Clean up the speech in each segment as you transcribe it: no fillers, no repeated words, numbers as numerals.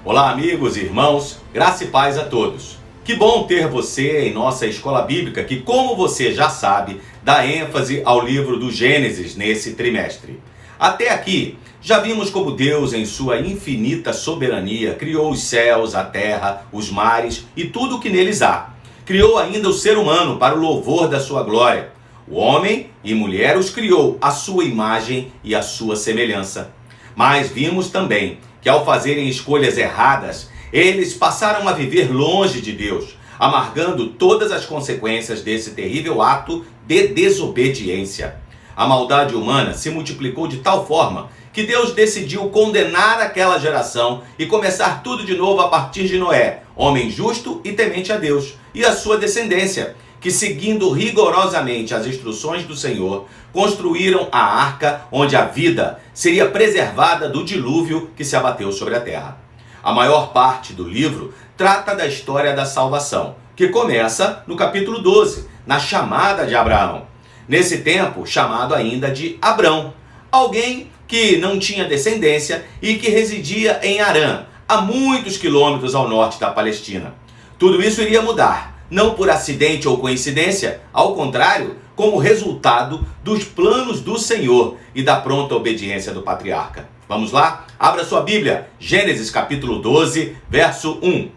Olá, amigos e irmãos, graça e paz a todos. Que bom ter você em nossa escola bíblica que, como você já sabe, dá ênfase ao livro do Gênesis nesse trimestre. Até aqui, já vimos como Deus, em sua infinita soberania, criou os céus, a terra, os mares e tudo o que neles há. Criou ainda o ser humano para o louvor da sua glória. O homem e mulher os criou à sua imagem e à sua semelhança. Mas vimos também que ao fazerem escolhas erradas, eles passaram a viver longe de Deus, amargando todas as consequências desse terrível ato de desobediência. A maldade humana se multiplicou de tal forma que Deus decidiu condenar aquela geração e começar tudo de novo a partir de Noé, homem justo e temente a Deus, e a sua descendência, que, seguindo rigorosamente as instruções do Senhor, construíram a arca onde a vida seria preservada do dilúvio que se abateu sobre a terra. A maior parte do livro trata da história da salvação, que começa no capítulo 12, na chamada de Abraão. Nesse tempo, chamado ainda de Abrão, alguém que não tinha descendência e que residia em Harã, a muitos quilômetros ao norte da Palestina. Tudo isso iria mudar, não por acidente ou coincidência, ao contrário, como resultado dos planos do Senhor e da pronta obediência do patriarca. Vamos lá? Abra sua Bíblia, Gênesis capítulo 12, verso 1.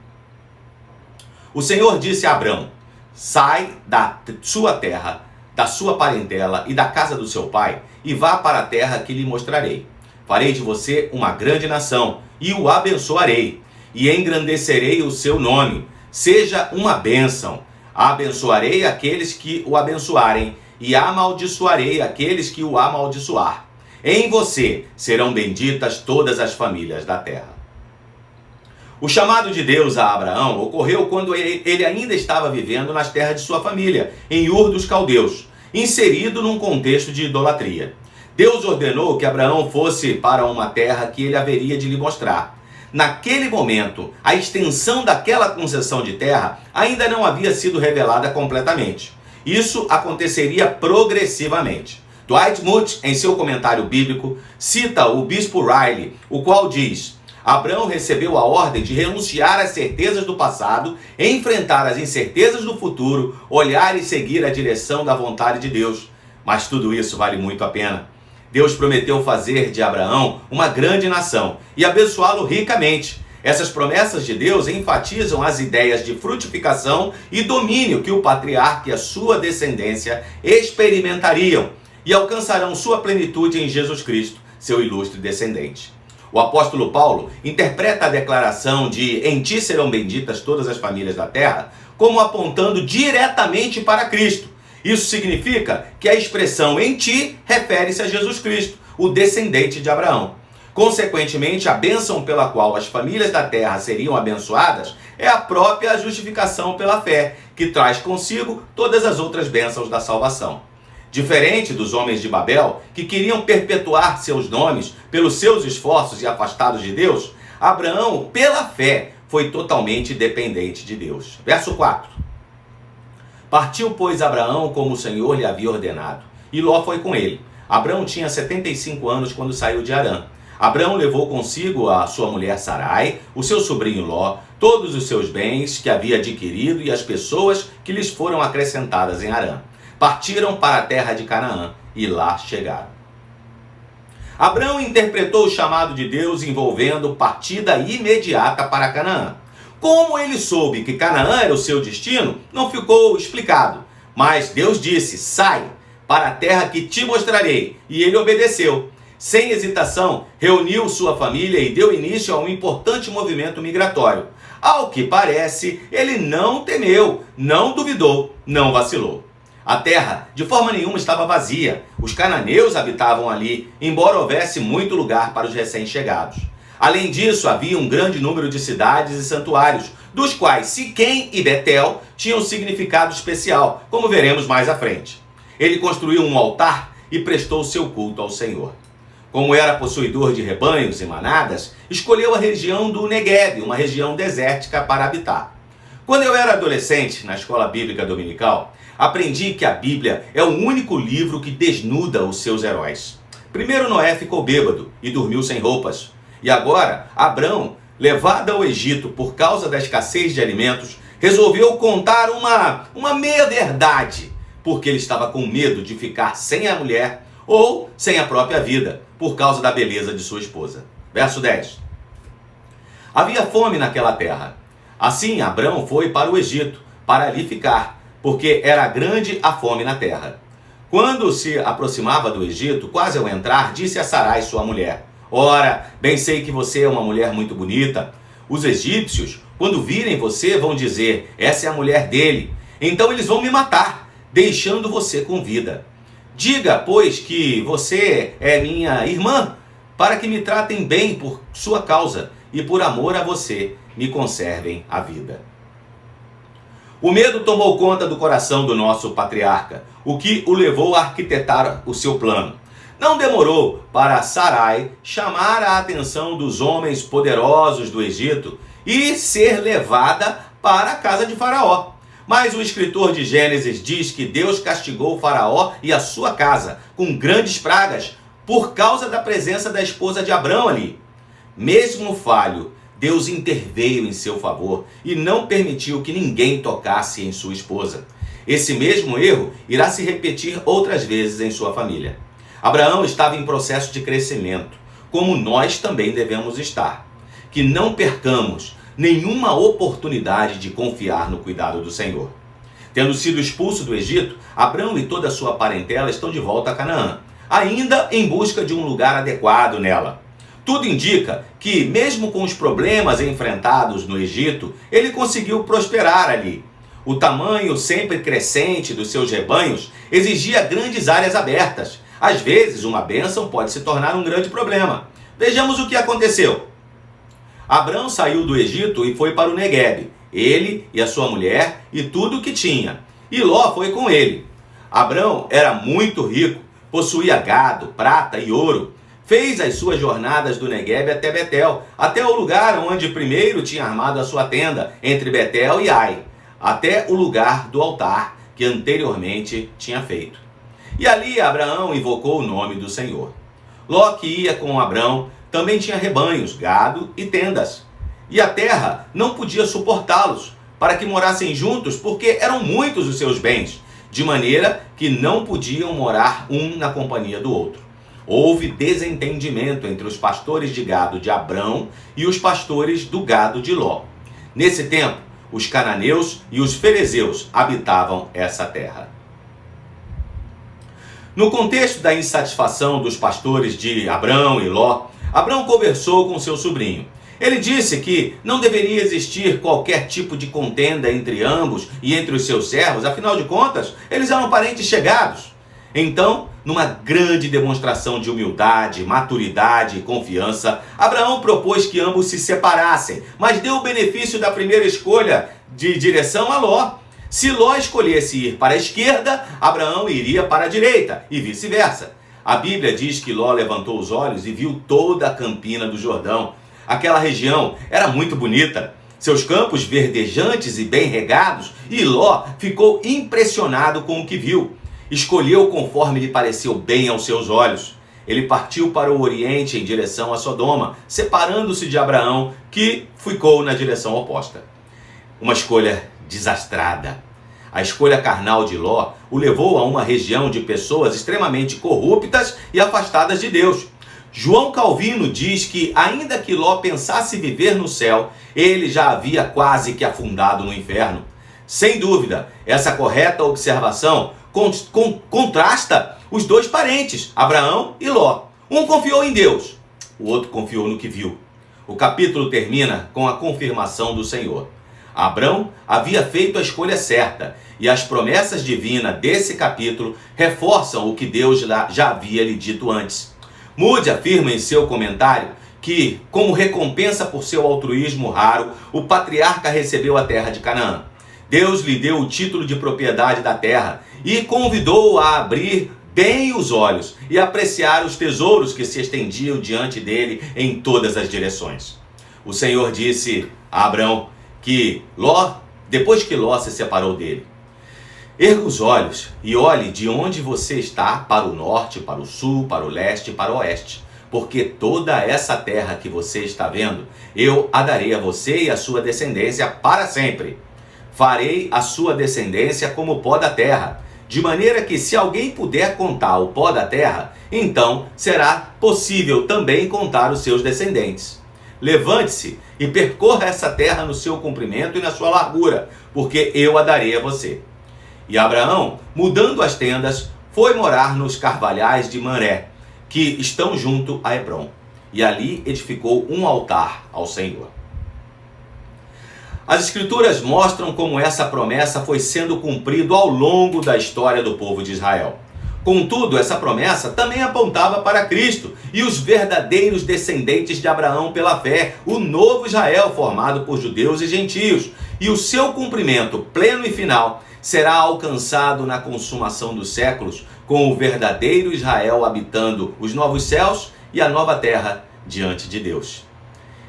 O Senhor disse a Abrão: sai da sua terra, da sua parentela e da casa do seu pai, e vá para a terra que lhe mostrarei. Farei de você uma grande nação, e o abençoarei, e engrandecerei o seu nome. Seja uma bênção. Abençoarei aqueles que o abençoarem, e amaldiçoarei aqueles que o amaldiçoar. Em você serão benditas todas as famílias da terra. O chamado de Deus a Abraão ocorreu quando ele ainda estava vivendo nas terras de sua família, em Ur dos Caldeus, inserido num contexto de idolatria. Deus ordenou que Abraão fosse para uma terra que ele haveria de lhe mostrar. Naquele momento, a extensão daquela concessão de terra ainda não havia sido revelada completamente. Isso aconteceria progressivamente. Dwight Moody, em seu comentário bíblico, cita o bispo Riley, o qual diz: Abraão recebeu a ordem de renunciar às certezas do passado, enfrentar as incertezas do futuro, olhar e seguir a direção da vontade de Deus. Mas tudo isso vale muito a pena. Deus prometeu fazer de Abraão uma grande nação e abençoá-lo ricamente. Essas promessas de Deus enfatizam as ideias de frutificação e domínio que o patriarca e a sua descendência experimentariam e alcançarão sua plenitude em Jesus Cristo, seu ilustre descendente. O apóstolo Paulo interpreta a declaração de "em ti serão benditas todas as famílias da terra" como apontando diretamente para Cristo. Isso significa que a expressão "em ti" refere-se a Jesus Cristo, o descendente de Abraão. Consequentemente, a bênção pela qual as famílias da terra seriam abençoadas é a própria justificação pela fé, que traz consigo todas as outras bênçãos da salvação. Diferente dos homens de Babel, que queriam perpetuar seus nomes pelos seus esforços e afastados de Deus, Abraão, pela fé, foi totalmente dependente de Deus. Verso 4. Partiu, pois, Abraão como o Senhor lhe havia ordenado, e Ló foi com ele. Abraão tinha 75 anos quando saiu de Harã. Abraão levou consigo a sua mulher Sarai, o seu sobrinho Ló, todos os seus bens que havia adquirido e as pessoas que lhes foram acrescentadas em Harã. Partiram para a terra de Canaã e lá chegaram. Abraão interpretou o chamado de Deus envolvendo partida imediata para Canaã. Como ele soube que Canaã era o seu destino, não ficou explicado. Mas Deus disse: sai para a terra que te mostrarei. E ele obedeceu. Sem hesitação, reuniu sua família e deu início a um importante movimento migratório. Ao que parece, ele não temeu, não duvidou, não vacilou. A terra, de forma nenhuma, estava vazia. Os cananeus habitavam ali, embora houvesse muito lugar para os recém-chegados. Além disso, havia um grande número de cidades e santuários, dos quais Siquém e Betel tinham significado especial, como veremos mais à frente. Ele construiu um altar e prestou seu culto ao Senhor. Como era possuidor de rebanhos e manadas, escolheu a região do Negueb, uma região desértica, para habitar. Quando eu era adolescente, na escola bíblica dominical, aprendi que a Bíblia é o único livro que desnuda os seus heróis. Primeiro Noé ficou bêbado e dormiu sem roupas. E agora, Abrão levada ao Egito por causa da escassez de alimentos, resolveu contar uma meia-verdade, porque ele estava com medo de ficar sem a mulher ou sem a própria vida, por causa da beleza de sua esposa. Verso 10. Havia fome naquela terra. Assim, Abrão foi para o Egito, para ali ficar, porque era grande a fome na terra. Quando se aproximava do Egito, quase ao entrar, disse a Sarai, sua mulher: Ora, bem sei que você é uma mulher muito bonita. Os egípcios, quando virem você, vão dizer: essa é a mulher dele. Então eles vão me matar, deixando você com vida. Diga, pois, que você é minha irmã, para que me tratem bem por sua causa e por amor a você me conservem a vida. O medo tomou conta do coração do nosso patriarca, o que o levou a arquitetar o seu plano. Não demorou para Sarai chamar a atenção dos homens poderosos do Egito e ser levada para a casa de Faraó. Mas o escritor de Gênesis diz que Deus castigou Faraó e a sua casa com grandes pragas por causa da presença da esposa de Abrão ali. Mesmo falho, Deus interveio em seu favor e não permitiu que ninguém tocasse em sua esposa. Esse mesmo erro irá se repetir outras vezes em sua família. Abraão estava em processo de crescimento, como nós também devemos estar. Que não percamos nenhuma oportunidade de confiar no cuidado do Senhor. Tendo sido expulso do Egito, Abrão e toda a sua parentela estão de volta a Canaã, ainda em busca de um lugar adequado nela. Tudo indica que, mesmo com os problemas enfrentados no Egito, ele conseguiu prosperar ali. O tamanho sempre crescente dos seus rebanhos exigia grandes áreas abertas. Às vezes, uma bênção pode se tornar um grande problema. Vejamos o que aconteceu. Abrão saiu do Egito e foi para o Neguebe, ele e a sua mulher e tudo o que tinha. E Ló foi com ele. Abrão era muito rico, possuía gado, prata e ouro. Fez as suas jornadas do Neguebe até Betel, até o lugar onde primeiro tinha armado a sua tenda, entre Betel e Ai, até o lugar do altar que anteriormente tinha feito. E ali Abraão invocou o nome do Senhor. Ló, que ia com Abrão, também tinha rebanhos, gado e tendas. E a terra não podia suportá-los, para que morassem juntos, porque eram muitos os seus bens, de maneira que não podiam morar um na companhia do outro. Houve desentendimento entre os pastores de gado de Abrão e os pastores do gado de Ló. Nesse tempo, os cananeus e os ferezeus habitavam essa terra. No contexto da insatisfação dos pastores de Abrão e Ló, Abrão conversou com seu sobrinho. Ele disse que não deveria existir qualquer tipo de contenda entre ambos e entre os seus servos, afinal de contas, eles eram parentes chegados. Então, numa grande demonstração de humildade, maturidade e confiança, Abraão propôs que ambos se separassem, mas deu o benefício da primeira escolha de direção a Ló. Se Ló escolhesse ir para a esquerda, Abraão iria para a direita e vice-versa. A Bíblia diz que Ló levantou os olhos e viu toda a campina do Jordão. Aquela região era muito bonita, seus campos verdejantes e bem regados, e Ló ficou impressionado com o que viu. Escolheu conforme lhe pareceu bem aos seus olhos. Ele partiu para o oriente em direção a Sodoma, separando-se de Abraão, que ficou na direção oposta. Uma escolha desastrada. A escolha carnal de Ló o levou a uma região de pessoas extremamente corruptas e afastadas de Deus. João Calvino diz que, ainda que Ló pensasse viver no céu, ele já havia quase que afundado no inferno. Sem dúvida, essa correta observação contrasta os dois parentes, Abraão e Ló. Um confiou em Deus, o outro confiou no que viu. O capítulo termina com a confirmação do Senhor. Abrão havia feito a escolha certa, e as promessas divinas desse capítulo reforçam o que Deus já havia lhe dito antes. Moody afirma em seu comentário que, como recompensa por seu altruísmo raro, o patriarca recebeu a terra de Canaã. Deus lhe deu o título de propriedade da terra e convidou-o a abrir bem os olhos e apreciar os tesouros que se estendiam diante dele em todas as direções. O Senhor disse a Abrão que depois que Ló se separou dele: erga os olhos e olhe de onde você está para o norte, para o sul, para o leste e para o oeste. porque toda essa terra que você está vendo, eu a darei a você e a sua descendência para sempre. Farei a sua descendência como o pó da terra, de maneira que se alguém puder contar o pó da terra, então será possível também contar os seus descendentes. Levante-se e percorra essa terra no seu comprimento e na sua largura, porque eu a darei a você. E Abraão, mudando as tendas, foi morar nos carvalhais de Mamré, que estão junto a Hebrom, e ali edificou um altar ao Senhor. As Escrituras mostram como essa promessa foi sendo cumprida ao longo da história do povo de Israel. Contudo, essa promessa também apontava para Cristo e os verdadeiros descendentes de Abraão pela fé, o novo Israel formado por judeus e gentios, e o seu cumprimento pleno e final será alcançado na consumação dos séculos, com o verdadeiro Israel habitando os novos céus e a nova terra diante de Deus.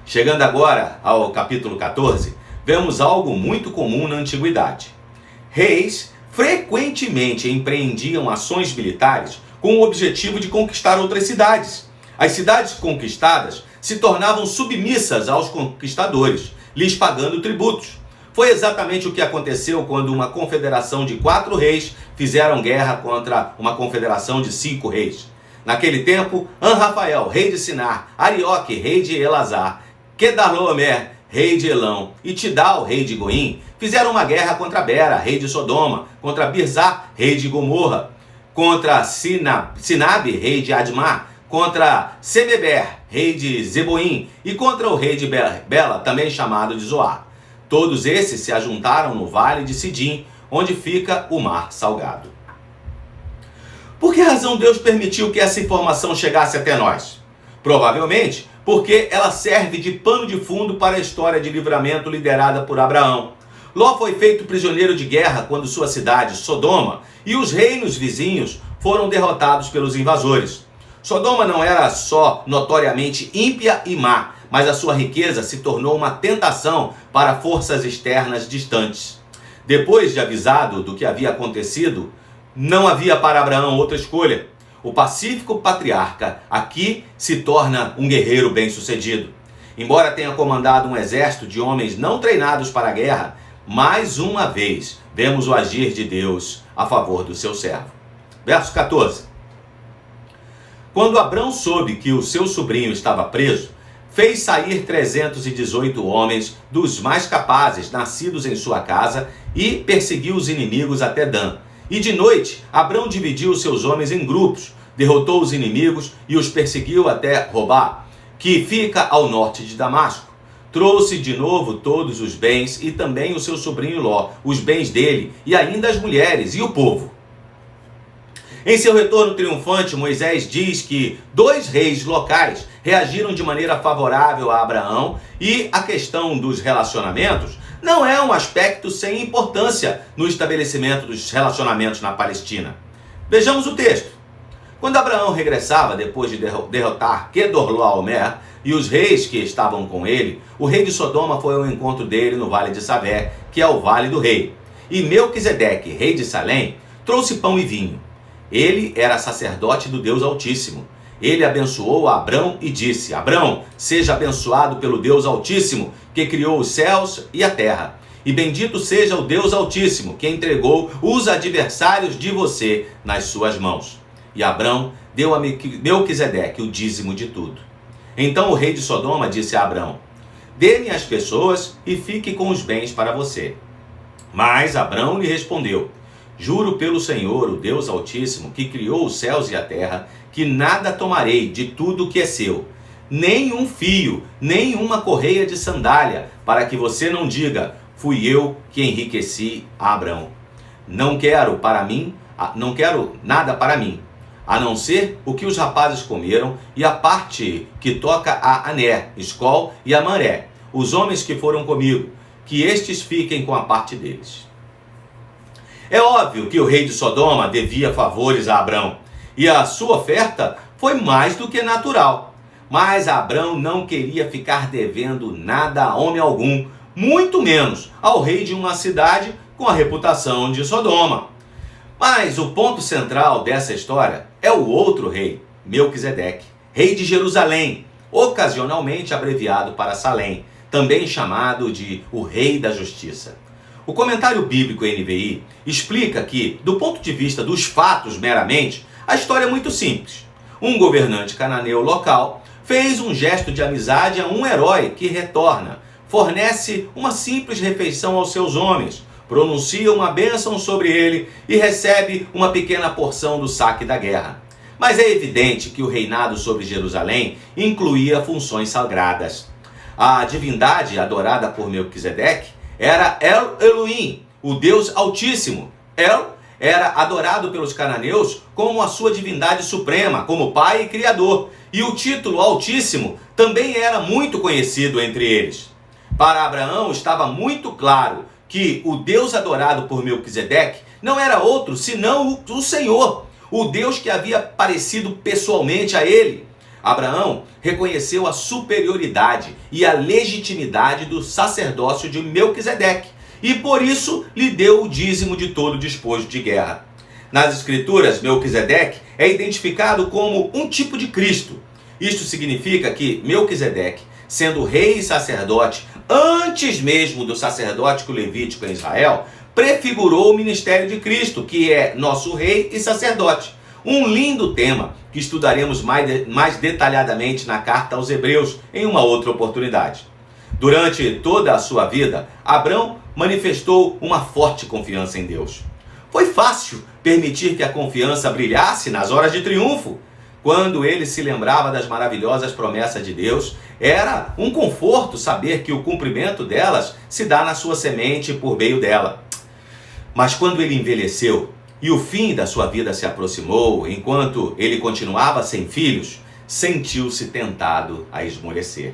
Chegando agora ao capítulo 14, vemos algo muito comum na antiguidade. Reis frequentemente empreendiam ações militares com o objetivo de conquistar outras cidades. As cidades conquistadas se tornavam submissas aos conquistadores, lhes pagando tributos. Foi exatamente o que aconteceu quando uma confederação de 4 reis fizeram guerra contra uma confederação de 5 reis. Naquele tempo, Anrafael, rei de Sinar, Arioque, rei de Elazar, Quedarlaomer, rei de Elão, e Tidal, rei de Goim, fizeram uma guerra contra Bera, rei de Sodoma, contra Birzá, rei de Gomorra, contra Sinabe, rei de Admá, contra Semeber, rei de Zeboim, e contra o rei de Bela, também chamado de Zoar. Todos esses se ajuntaram no vale de Sidim, onde fica o mar salgado. Por que razão Deus permitiu que essa informação chegasse até nós? Provavelmente porque ela serve de pano de fundo para a história de livramento liderada por Abraão. Ló foi feito prisioneiro de guerra quando sua cidade, Sodoma, e os reinos vizinhos foram derrotados pelos invasores. Sodoma não era só notoriamente ímpia e má, mas a sua riqueza se tornou uma tentação para forças externas distantes. Depois de avisado do que havia acontecido, não havia para Abraão outra escolha. O pacífico patriarca aqui se torna um guerreiro bem-sucedido. Embora tenha comandado um exército de homens não treinados para a guerra, mais uma vez vemos o agir de Deus a favor do seu servo. Verso 14. Quando Abrão soube que o seu sobrinho estava preso, fez sair 318 homens dos mais capazes, nascidos em sua casa, e perseguiu os inimigos até Dan. E de noite, Abrão dividiu seus homens em grupos, derrotou os inimigos e os perseguiu até Robá, que fica ao norte de Damasco. Trouxe de novo todos os bens e também o seu sobrinho Ló, os bens dele, e ainda as mulheres e o povo. Em seu retorno triunfante, Moisés diz que 2 reis locais reagiram de maneira favorável a Abraão, e a questão dos relacionamentos não é um aspecto sem importância no estabelecimento dos relacionamentos na Palestina. Vejamos o texto. Quando Abraão regressava depois de derrotar Quedorlaomer e os reis que estavam com ele, o rei de Sodoma foi ao encontro dele no vale de Savé, que é o vale do rei. E Melquisedeque, rei de Salém, trouxe pão e vinho. Ele era sacerdote do Deus Altíssimo. Ele abençoou a Abrão e disse: Abrão, seja abençoado pelo Deus Altíssimo, que criou os céus e a terra. E bendito seja o Deus Altíssimo, que entregou os adversários de você nas suas mãos. E Abrão deu a Melquisedeque o dízimo de tudo. Então o rei de Sodoma disse a Abrão: dê-me as pessoas e fique com os bens para você. Mas Abrão lhe respondeu: juro pelo Senhor, o Deus Altíssimo, que criou os céus e a terra, que nada tomarei de tudo que é seu, nem um fio, nem uma correia de sandália, para que você não diga: fui eu que enriqueci a Abrão. Não quero nada para mim, a não ser o que os rapazes comeram e a parte que toca a Aner, Escol e a Mamré, os homens que foram comigo, que estes fiquem com a parte deles. É óbvio que o rei de Sodoma devia favores a Abrão, e a sua oferta foi mais do que natural. Mas Abrão não queria ficar devendo nada a homem algum, muito menos ao rei de uma cidade com a reputação de Sodoma. Mas o ponto central dessa história é o outro rei, Melquisedeque, rei de Jerusalém, ocasionalmente abreviado para Salém, também chamado de o Rei da Justiça. O comentário bíblico NVI explica que, do ponto de vista dos fatos meramente, a história é muito simples. Um governante cananeu local fez um gesto de amizade a um herói que retorna, fornece uma simples refeição aos seus homens, pronuncia uma bênção sobre ele e recebe uma pequena porção do saque da guerra. Mas é evidente que o reinado sobre Jerusalém incluía funções sagradas. A divindade adorada por Melquisedeque era El Elohim, o Deus Altíssimo. El era adorado pelos cananeus como a sua divindade suprema, como Pai e Criador. E o título Altíssimo também era muito conhecido entre eles. Para Abraão estava muito claro que o Deus adorado por Melquisedeque não era outro senão o Senhor, o Deus que havia aparecido pessoalmente a ele. Abraão reconheceu a superioridade e a legitimidade do sacerdócio de Melquisedeque e por isso lhe deu o dízimo de todo despojo de guerra. Nas Escrituras, Melquisedeque é identificado como um tipo de Cristo. Isto significa que Melquisedeque, sendo rei e sacerdote antes mesmo do sacerdótico levítico em Israel, prefigurou o ministério de Cristo, que é nosso rei e sacerdote. Um lindo tema que estudaremos mais detalhadamente na carta aos Hebreus em uma outra oportunidade. Durante toda a sua vida, Abrão manifestou uma forte confiança em Deus. Foi fácil permitir que a confiança brilhasse nas horas de triunfo. Quando ele se lembrava das maravilhosas promessas de Deus, era um conforto saber que o cumprimento delas se dá na sua semente por meio dela. Mas quando ele envelheceu e o fim da sua vida se aproximou, enquanto ele continuava sem filhos, sentiu-se tentado a esmorecer.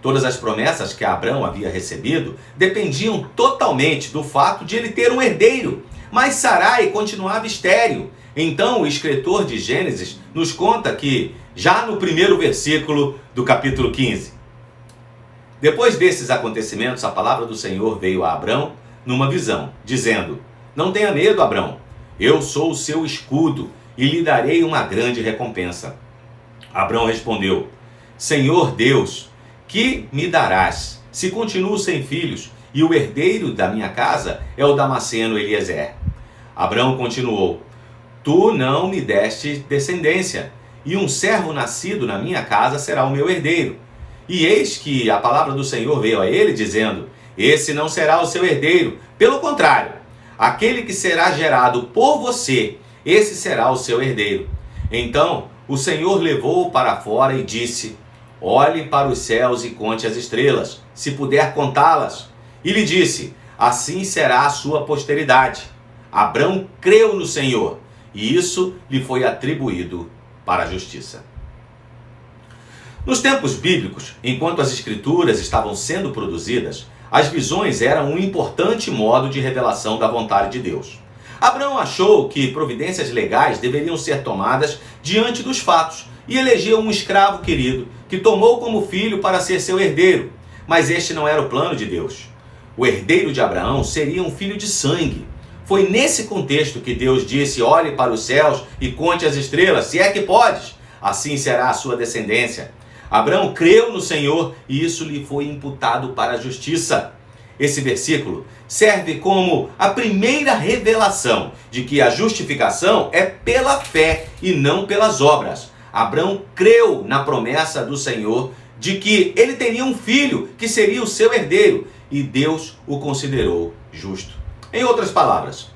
Todas as promessas que Abrão havia recebido dependiam totalmente do fato de ele ter um herdeiro, mas Sarai continuava estéril. Então o escritor de Gênesis nos conta que, já no primeiro versículo do capítulo 15, depois desses acontecimentos, a palavra do Senhor veio a Abrão numa visão, dizendo: não tenha medo, Abrão, eu sou o seu escudo e lhe darei uma grande recompensa. Abrão respondeu: Senhor Deus, que me darás, se continuo sem filhos, e o herdeiro da minha casa é o Damasceno Eliezer? Abrão continuou: tu não me deste descendência, e um servo nascido na minha casa será o meu herdeiro. E eis que a palavra do Senhor veio a ele, dizendo: esse não será o seu herdeiro, pelo contrário, aquele que será gerado por você, esse será o seu herdeiro. Então o Senhor levou-o para fora e disse: olhe para os céus e conte as estrelas, se puder contá-las. E lhe disse: assim será a sua posteridade. Abrão creu no Senhor, e isso lhe foi atribuído para a justiça. Nos tempos bíblicos, enquanto as escrituras estavam sendo produzidas, as visões eram um importante modo de revelação da vontade de Deus. Abrão achou que providências legais deveriam ser tomadas diante dos fatos e elegeu um escravo querido que tomou como filho para ser seu herdeiro. Mas este não era o plano de Deus. O herdeiro de Abraão seria um filho de sangue. Foi nesse contexto que Deus disse: olhe para os céus e conte as estrelas, se é que podes, assim será a sua descendência. Abrão creu no Senhor e isso lhe foi imputado para a justiça. Esse versículo serve como a primeira revelação de que a justificação é pela fé e não pelas obras. Abrão creu na promessa do Senhor de que ele teria um filho que seria o seu herdeiro e Deus o considerou justo. Em outras palavras,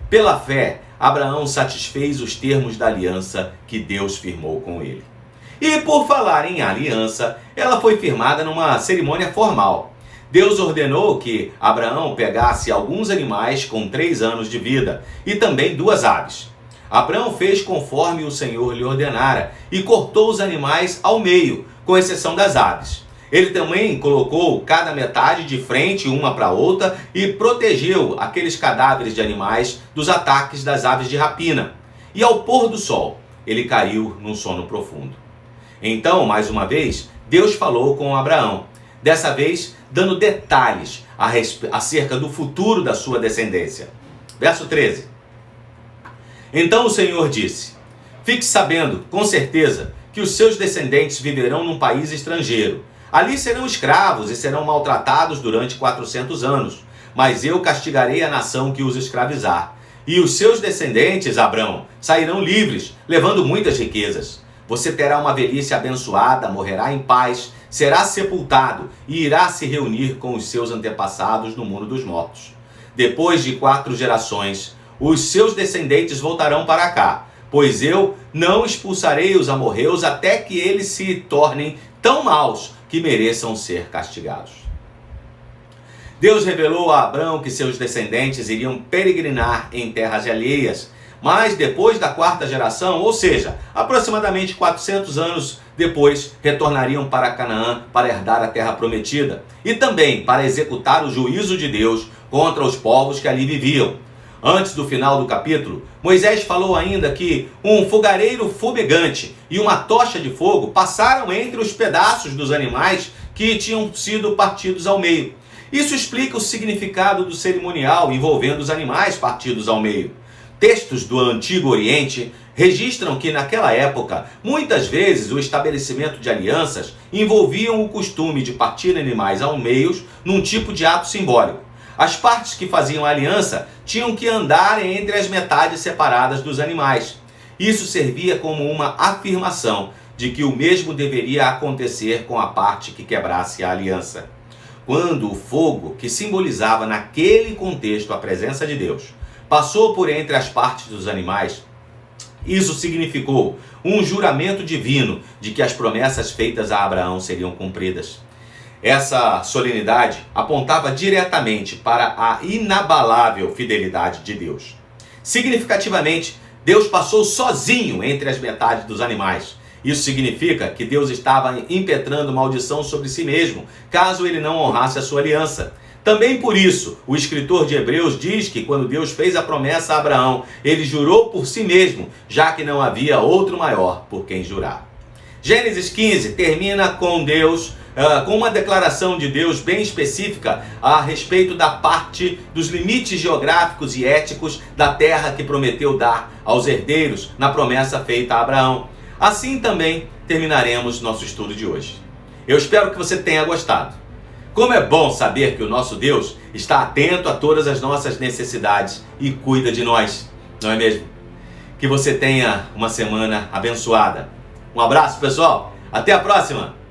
pela fé, Abraão satisfez os termos da aliança que Deus firmou com ele. E por falar em aliança, ela foi firmada numa cerimônia formal. Deus ordenou que Abraão pegasse alguns animais com 3 anos de vida e também 2 aves. Abraão fez conforme o Senhor lhe ordenara e cortou os animais ao meio, com exceção das aves. Ele também colocou cada metade de frente uma para a outra e protegeu aqueles cadáveres de animais dos ataques das aves de rapina. E ao pôr do sol, ele caiu num sono profundo. Então, mais uma vez, Deus falou com Abraão, dessa vez dando detalhes acerca do futuro da sua descendência. Verso 13. Então o Senhor disse: fique sabendo, com certeza, que os seus descendentes viverão num país estrangeiro. Ali serão escravos e serão maltratados durante 400 anos. Mas eu castigarei a nação que os escravizar. E os seus descendentes, Abrão, sairão livres, levando muitas riquezas. Você terá uma velhice abençoada, morrerá em paz, será sepultado e irá se reunir com os seus antepassados no mundo dos mortos. Depois de 4 gerações, os seus descendentes voltarão para cá, pois eu não expulsarei os amorreus até que eles se tornem tão maus que mereçam ser castigados. Deus revelou a Abrão que seus descendentes iriam peregrinar em terras alheias, mas depois da 4ª geração, ou seja, aproximadamente 400 anos depois, retornariam para Canaã para herdar a terra prometida e também para executar o juízo de Deus contra os povos que ali viviam. Antes do final do capítulo, Moisés falou ainda que um fogareiro fumegante e uma tocha de fogo passaram entre os pedaços dos animais que tinham sido partidos ao meio. Isso explica o significado do cerimonial envolvendo os animais partidos ao meio. Textos do Antigo Oriente registram que naquela época, muitas vezes o estabelecimento de alianças envolviam o costume de partir animais ao meio num tipo de ato simbólico. As partes que faziam a aliança tinham que andar entre as metades separadas dos animais. Isso servia como uma afirmação de que o mesmo deveria acontecer com a parte que quebrasse a aliança. Quando o fogo, que simbolizava naquele contexto a presença de Deus, passou por entre as partes dos animais, isso significou um juramento divino de que as promessas feitas a Abraão seriam cumpridas. Essa solenidade apontava diretamente para a inabalável fidelidade de Deus. Significativamente, Deus passou sozinho entre as metades dos animais. Isso significa que Deus estava impetrando maldição sobre si mesmo, caso ele não honrasse a sua aliança. Também por isso, o escritor de Hebreus diz que quando Deus fez a promessa a Abraão, ele jurou por si mesmo, já que não havia outro maior por quem jurar. Gênesis 15 termina com com uma declaração de Deus bem específica a respeito da parte dos limites geográficos e éticos da terra que prometeu dar aos herdeiros na promessa feita a Abraão. Assim também terminaremos nosso estudo de hoje. Eu espero que você tenha gostado. Como é bom saber que o nosso Deus está atento a todas as nossas necessidades e cuida de nós, não é mesmo? Que você tenha uma semana abençoada. Um abraço, pessoal. Até a próxima!